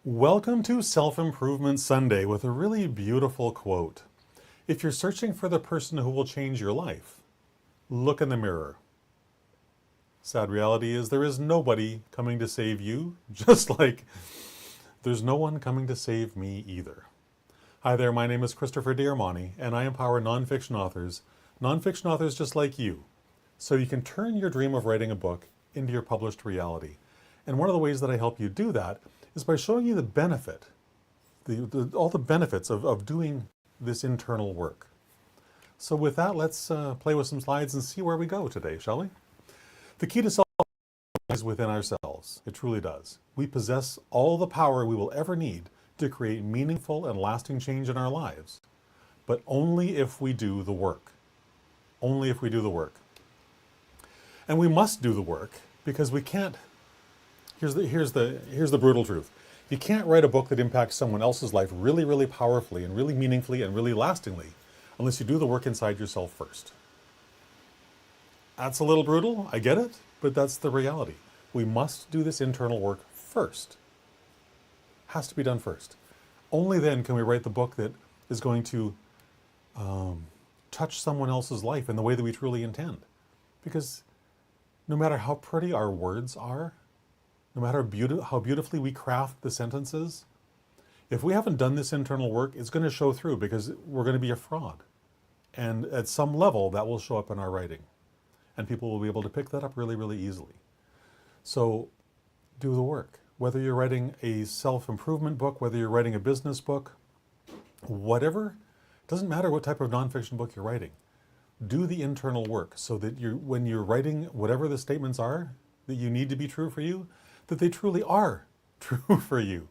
Welcome to Self-Improvement Sunday with a really beautiful quote. If you're searching for the person who will change your life, look in the mirror. Sad reality is there is nobody coming to save you, just like there's no one coming to save me either. Hi there, my name is Christopher Diarmani, and I empower nonfiction authors just like you, so you can turn your dream of writing a book into your published reality. And one of the ways that I help you do that is by showing you the benefit, all the benefits of doing this internal work. So with that, let's play with some slides and see where we go today, shall we? The key to self is within ourselves. It truly does. We possess all the power we will ever need to create meaningful and lasting change in our lives, but only if we do the work. Only if we do the work. And we must do the work because we can't. Here's the brutal truth. You can't write a book that impacts someone else's life really, really powerfully and really meaningfully and really lastingly unless you do the work inside yourself first. That's a little brutal, I get it, but that's the reality. We must do this internal work first. Has to be done first. Only then can we write the book that is going to touch someone else's life in the way that we truly intend. Because no matter how pretty our words are, no matter how beautifully we craft the sentences, if we haven't done this internal work, it's going to show through because we're going to be a fraud. And at some level, that will show up in our writing. And people will be able to pick that up really, really easily. So do the work. Whether you're writing a self-improvement book, whether you're writing a business book, whatever, it doesn't matter what type of nonfiction book you're writing. Do the internal work so that when you're writing whatever the statements are that you need to be true for you, that they truly are true for you.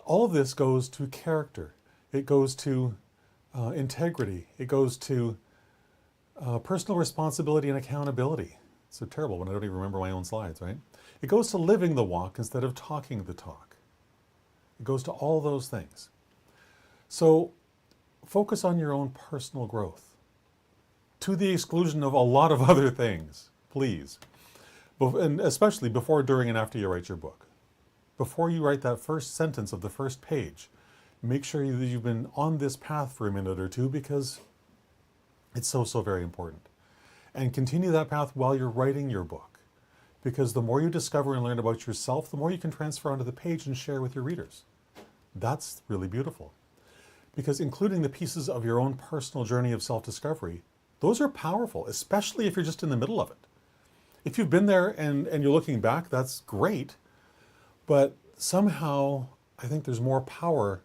All of this goes to character. It goes to integrity. It goes to personal responsibility and accountability. It's so terrible when I don't even remember my own slides, right? It goes to living the walk instead of talking the talk. It goes to all those things. So focus on your own personal growth to the exclusion of a lot of other things, please. And especially before, during, and after you write your book. Before you write that first sentence of the first page, make sure that you've been on this path for a minute or two because it's so, so very important. And continue that path while you're writing your book. Because the more you discover and learn about yourself, the more you can transfer onto the page and share with your readers. That's really beautiful. Because including the pieces of your own personal journey of self-discovery, those are powerful, especially if you're just in the middle of it. If you've been there and you're looking back, that's great. But somehow, I think there's more power,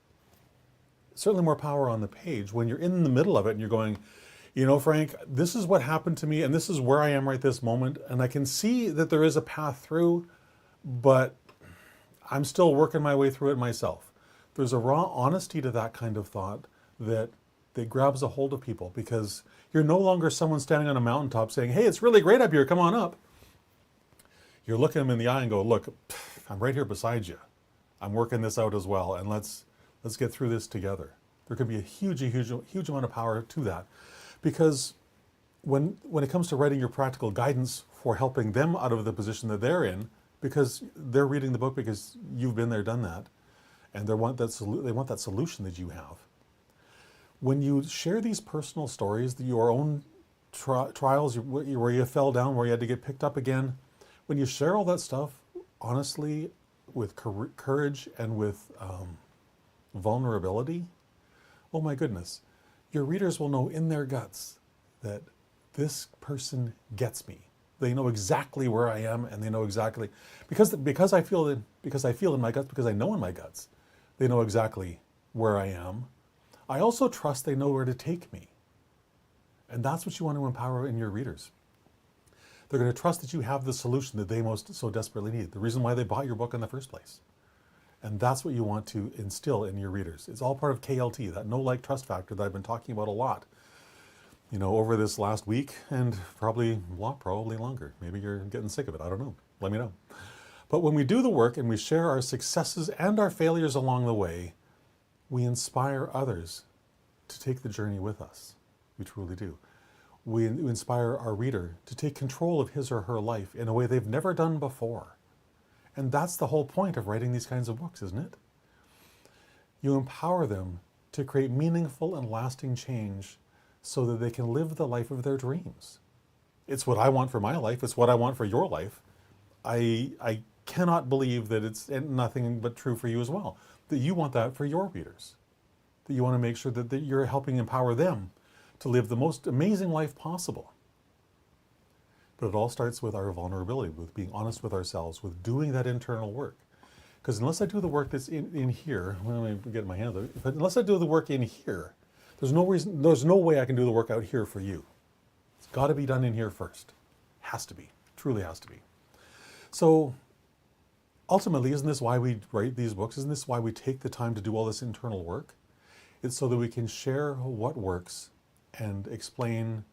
certainly more power on the page when you're in the middle of it and you're going, you know, Frank, this is what happened to me and this is where I am right this moment. And I can see that there is a path through, but I'm still working my way through it myself. There's a raw honesty to that kind of thought that grabs a hold of people because you're no longer someone standing on a mountaintop saying, hey, it's really great up here, come on up. You're looking them in the eye and go, look, I'm right here beside you. I'm working this out as well, and let's get through this together. There could be a huge amount of power to that. Because when it comes to writing your practical guidance for helping them out of the position that they're in, because they're reading the book because you've been there, done that, and they want that solution that you have. When you share these personal stories, your own trials, where you fell down, where you had to get picked up again, when you share all that stuff, honestly, with courage and with vulnerability, oh my goodness, your readers will know in their guts that this person gets me. They know exactly where I am, and they know exactly because I feel in my guts, because I know in my guts, they know exactly where I am. I also trust they know where to take me. And that's what you want to empower in your readers. They're going to trust that you have the solution that they most so desperately need, the reason why they bought your book in the first place. And that's what you want to instill in your readers. It's all part of KLT, that know, like, trust factor that I've been talking about a lot, you know, over this last week and probably longer. Maybe you're getting sick of it. I don't know. Let me know. But when we do the work and we share our successes and our failures along the way, we inspire others to take the journey with us. We truly do. We inspire our reader to take control of his or her life in a way they've never done before. And that's the whole point of writing these kinds of books, isn't it? You empower them to create meaningful and lasting change so that they can live the life of their dreams. It's what I want for my life. It's what I want for your life. I cannot believe that it's nothing but true for you as well, that you want that for your readers, that you want to make sure that you're helping empower them to live the most amazing life possible. But it all starts with our vulnerability, with being honest with ourselves, with doing that internal work. Because unless I do the work that's in here, well, let me get my hand out, but unless I do the work in here, there's no way I can do the work out here for you. It's got to be done in here first. Has to be. Truly has to be. So ultimately, isn't this why we write these books? Isn't this why we take the time to do all this internal work? It's so that we can share what works and explain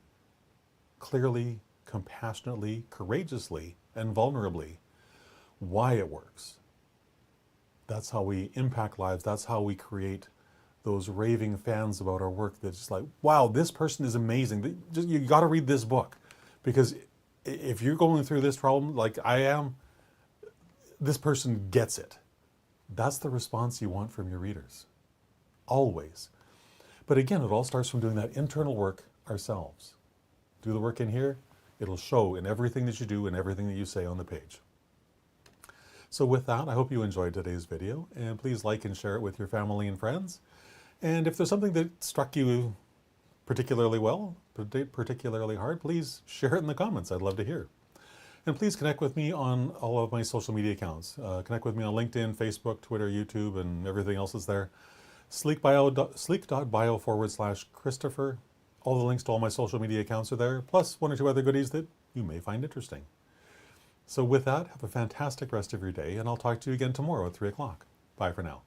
clearly, compassionately, courageously, and vulnerably why it works. That's how we impact lives. That's how we create those raving fans about our work that's just like, wow, this person is amazing. You got to read this book, because if you're going through this problem like I am, this person gets it. That's the response you want from your readers. Always. But again, it all starts from doing that internal work ourselves. Do the work in here. It'll show in everything that you do and everything that you say on the page. So with that, I hope you enjoyed today's video, and please like and share it with your family and friends. And if there's something that struck you particularly well, particularly hard, please share it in the comments. I'd love to hear. And please connect with me on all of my social media accounts. Connect with me on LinkedIn, Facebook, Twitter, YouTube, and everything else is there. sleek.bio/Christopher. All the links to all my social media accounts are there, plus one or two other goodies that you may find interesting. So with that, have a fantastic rest of your day, and I'll talk to you again tomorrow at 3 o'clock. Bye for now.